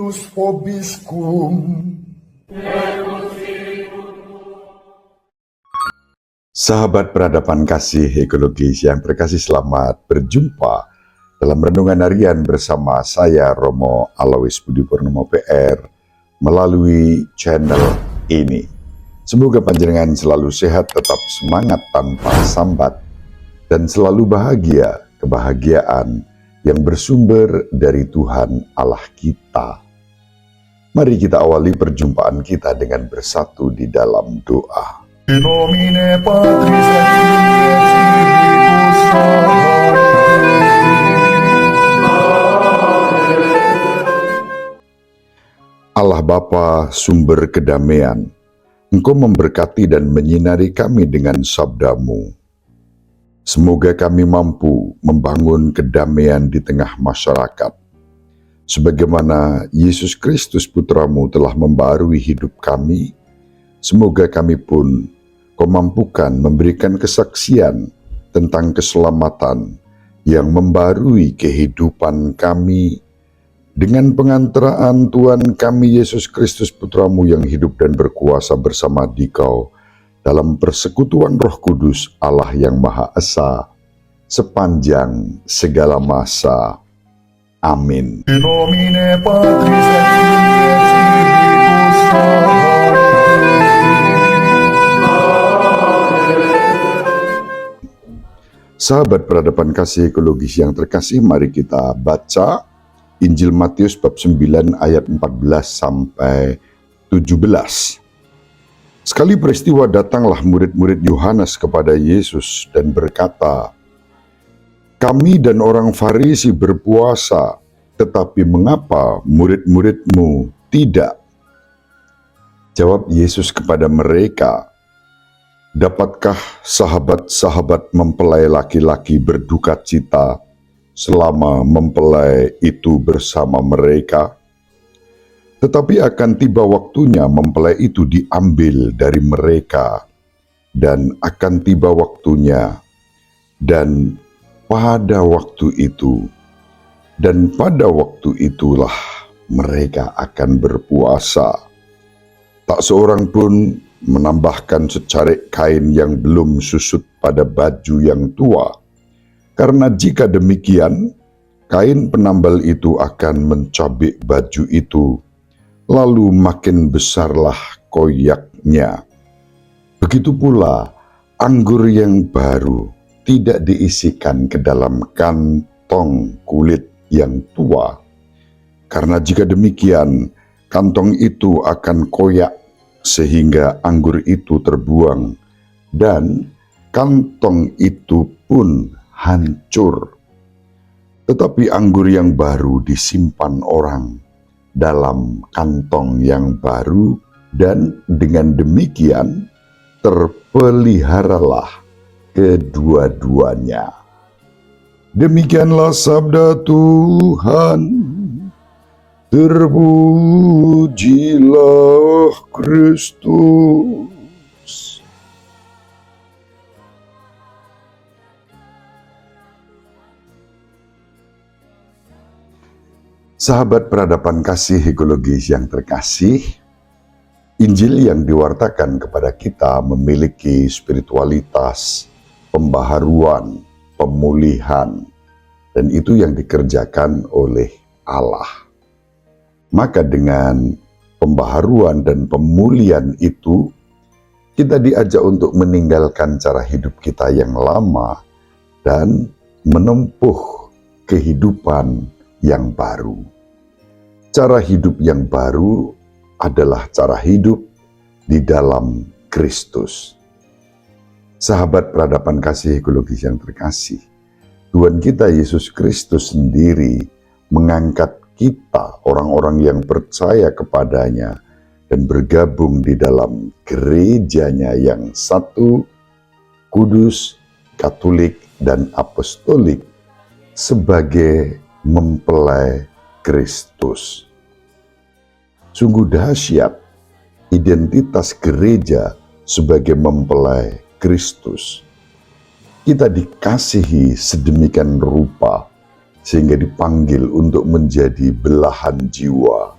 unus vobiscum. Sahabat peradaban kasih ekologis yang terkasih, selamat berjumpa dalam renungan harian bersama saya Romo Alois Budi Purnomo PR melalui channel ini. Semoga panjenengan selalu sehat, tetap semangat tanpa sambat, dan selalu bahagia, kebahagiaan yang bersumber dari Tuhan Allah kita. Mari kita awali perjumpaan kita dengan bersatu di dalam doa. In nomine Patris et Filii Allah Bapa, sumber kedamaian, Engkau memberkati dan menyinari kami dengan sabda-Mu. Semoga kami mampu membangun kedamaian di tengah masyarakat, sebagaimana Yesus Kristus Putra-Mu telah membarui hidup kami. Semoga kami pun Kau mampukan memberikan kesaksian tentang keselamatan yang membarui kehidupan kami dengan pengantaraan Tuhan kami Yesus Kristus Putra-Mu yang hidup dan berkuasa bersama Dikau dalam persekutuan Roh Kudus Allah yang Maha Esa sepanjang segala masa. Amin. In nomine Patris et Filii Sahabat peradaban kasih ekologis yang terkasih, mari kita baca Injil Matius bab 9 ayat 14 sampai 17. Sekali peristiwa datanglah murid-murid Yohanes kepada Yesus dan berkata, "Kami dan orang Farisi berpuasa, tetapi mengapa murid-murid-Mu tidak?" Jawab Yesus kepada mereka, "Dapatkah sahabat-sahabat mempelai laki-laki berduka cita selama mempelai itu bersama mereka? Tetapi akan tiba waktunya mempelai itu diambil dari mereka, dan akan tiba waktunya, dan pada waktu itu, dan pada waktu itulah mereka akan berpuasa. Tak seorang pun menambahkan secarik kain yang belum susut pada baju yang tua, karena jika demikian, kain penambal itu akan mencabik baju itu, lalu makin besarlah koyaknya. Begitu pula, anggur yang baru tidak diisikan ke dalam kantong kulit yang tua, karena jika demikian, kantong itu akan koyak sehingga anggur itu terbuang, dan kantong itu pun hancur. Tetapi anggur yang baru disimpan orang dalam kantong yang baru, dan dengan demikian terpeliharalah kedua-duanya." Demikianlah sabda Tuhan. Terpujilah Kristus. Sahabat peradaban kasih ekologis yang terkasih, Injil yang diwartakan kepada kita memiliki spiritualitas, pembaharuan, pemulihan, dan itu yang dikerjakan oleh Allah. Maka dengan pembaharuan dan pemulihan itu, kita diajak untuk meninggalkan cara hidup kita yang lama dan menempuh kehidupan yang baru. Cara hidup yang baru adalah cara hidup di dalam Kristus. Sahabat peradaban kasih ekologis yang terkasih, Tuhan kita Yesus Kristus sendiri mengangkat kita, orang-orang yang percaya kepadanya dan bergabung di dalam gerejanya yang satu, kudus, katolik, dan apostolik sebagai mempelai Kristus. Sungguh dahsyat identitas gereja sebagai mempelai Kristus. Kita dikasihi sedemikian rupa sehingga dipanggil untuk menjadi belahan jiwa,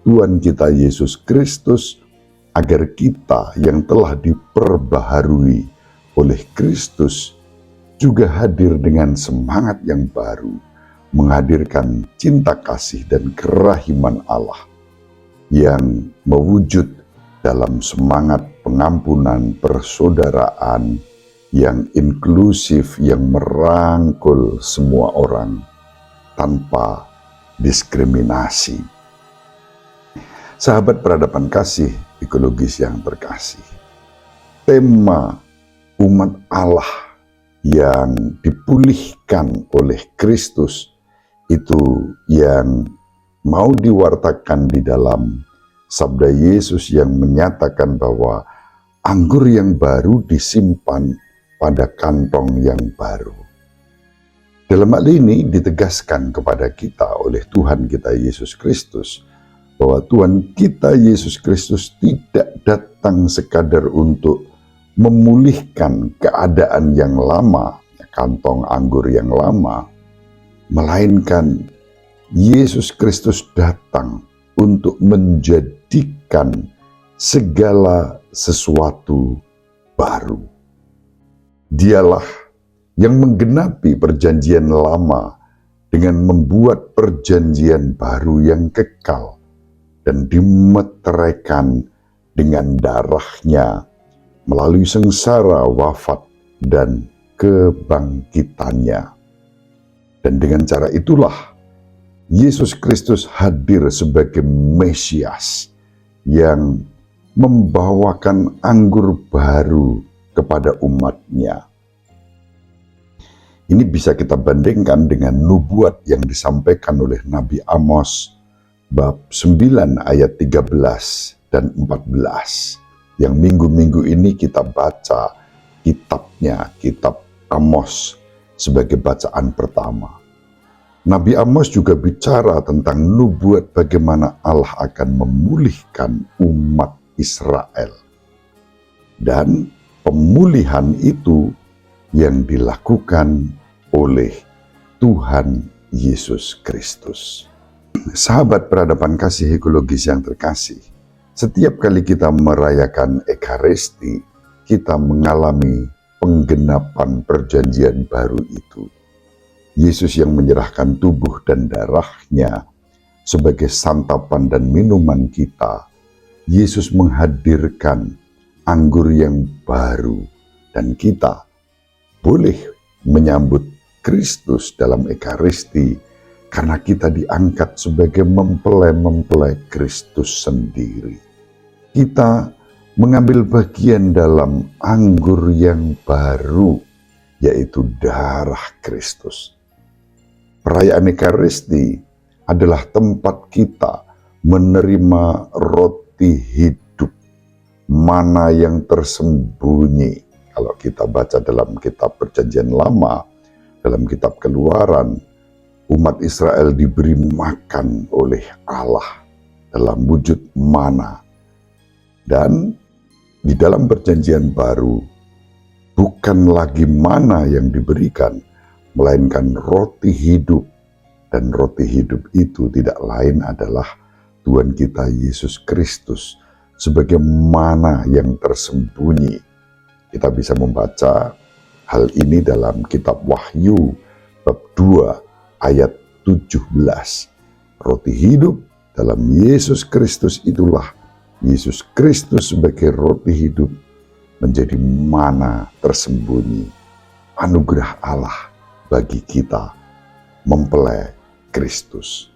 Tuhan kita Yesus Kristus, agar kita yang telah diperbaharui oleh Kristus juga hadir dengan semangat yang baru, menghadirkan cinta kasih dan kerahiman Allah yang mewujud dalam semangat pengampunan persaudaraan yang inklusif, yang merangkul semua orang tanpa diskriminasi. Sahabat peradaban kasih ekologis yang terkasih, tema umat Allah yang dipulihkan oleh Kristus itu yang mau diwartakan di dalam sabda Yesus yang menyatakan bahwa anggur yang baru disimpan pada kantong yang baru. Dalam hal ini ditegaskan kepada kita oleh Tuhan kita Yesus Kristus bahwa Tuhan kita Yesus Kristus tidak datang sekadar untuk memulihkan keadaan yang lama, kantong anggur yang lama, melainkan Yesus Kristus datang untuk menjadikan segala sesuatu baru. Dialah yang menggenapi perjanjian lama dengan membuat perjanjian baru yang kekal dan dimeteraikan dengan darahnya melalui sengsara, wafat, dan kebangkitannya. Dan dengan cara itulah Yesus Kristus hadir sebagai Mesias yang membawakan anggur baru kepada umatnya. Ini bisa kita bandingkan dengan nubuat yang disampaikan oleh Nabi Amos bab 9 ayat 13 dan 14 yang minggu-minggu ini kita baca kitabnya, kitab Amos sebagai bacaan pertama. Nabi Amos juga bicara tentang nubuat bagaimana Allah akan memulihkan umat Israel. Dan pemulihan itu yang dilakukan oleh Tuhan Yesus Kristus. Sahabat peradaban kasih ekologis yang terkasih, setiap kali kita merayakan Ekaristi, kita mengalami penggenapan perjanjian baru itu. Yesus yang menyerahkan tubuh dan darahnya sebagai santapan dan minuman kita. Yesus menghadirkan anggur yang baru dan kita boleh menyambut Kristus dalam Ekaristi karena kita diangkat sebagai mempelai-mempelai Kristus sendiri. Kita mengambil bagian dalam anggur yang baru, yaitu darah Kristus. Perayaan Ekaristi adalah tempat kita menerima roti hidup, mana yang tersembunyi. Kalau kita baca dalam kitab Perjanjian Lama, dalam kitab Keluaran, umat Israel diberi makan oleh Allah dalam wujud mana. Dan di dalam Perjanjian Baru, bukan lagi mana yang diberikan, melainkan roti hidup. Dan roti hidup itu tidak lain adalah Tuhan kita Yesus Kristus sebagai mana yang tersembunyi. Kita bisa membaca hal ini dalam kitab Wahyu bab 2 ayat 17. Roti hidup dalam Yesus Kristus itulah Yesus Kristus sebagai roti hidup menjadi mana tersembunyi, anugerah Allah bagi kita mempelai Kristus.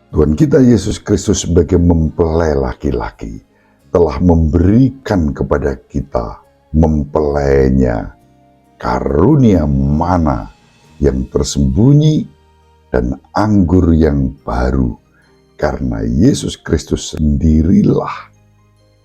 Tuhan kita Yesus Kristus sebagai mempelai laki-laki telah memberikan kepada kita mempelainya karunia mana yang tersembunyi dan anggur yang baru, karena Yesus Kristus sendirilah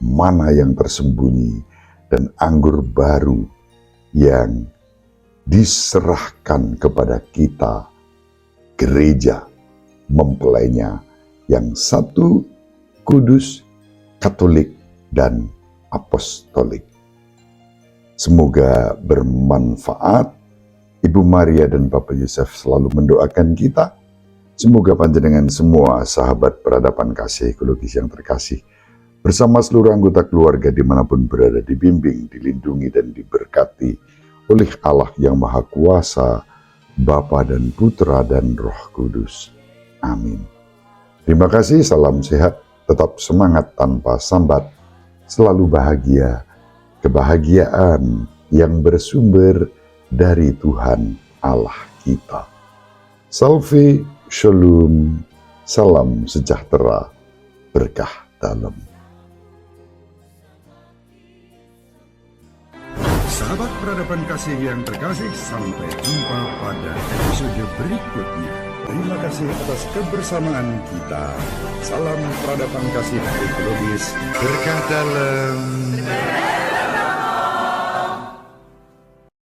mana yang tersembunyi dan anggur baru yang diserahkan kepada kita, gereja mempelainya yang satu, kudus, katolik, dan apostolik. Semoga bermanfaat. Ibu Maria dan Bapak Yosef selalu mendoakan kita Semoga panjenengan semua sahabat peradaban kasih ekologis yang terkasih, bersama seluruh anggota keluarga dimanapun berada, dibimbing, dilindungi, dan diberkati oleh Allah yang Maha Kuasa, Bapa dan Putra dan Roh Kudus. Amin. Terima kasih, salam sehat, tetap semangat tanpa sambat, selalu bahagia, kebahagiaan yang bersumber dari Tuhan Allah kita. Salve, shalom, salam sejahtera, berkah dalam. Sahabat peradaban kasih yang terkasih, sampai jumpa pada episode berikutnya. Terima kasih atas kebersamaan kita. Salam peradaban kasih ekologis, berkah dalam.